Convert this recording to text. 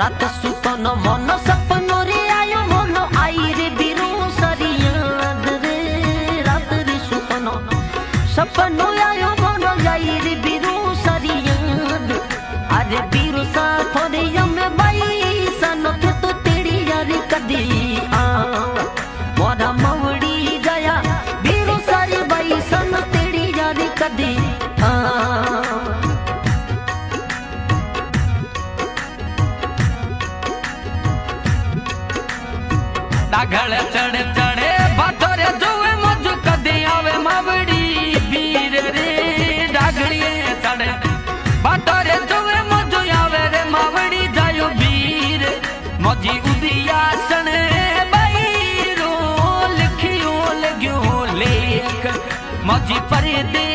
रात सुतन मन सपनो रे आयो मन आई रे बीरो सरियाद रे रात रे सुतन सपनो आयो मन आई रे बीरो सरियाद अरे बीरो साथ रे यमे बाई सन तो तेरी यार कदी आ मोरा मवड़ी गया बीरो सारी बाई सन तेरी यार कदी आ डागल चढ़े चढ़े भाथोरे जुए मजू कदी आवे मावड़ी वीर रे डागलिए चढ़े भाथोरे जुए मजू आवे रे मावड़ी जायो वीर मजी उदिया सने बाई रो लिखियो लग्यो लेख मजी परदे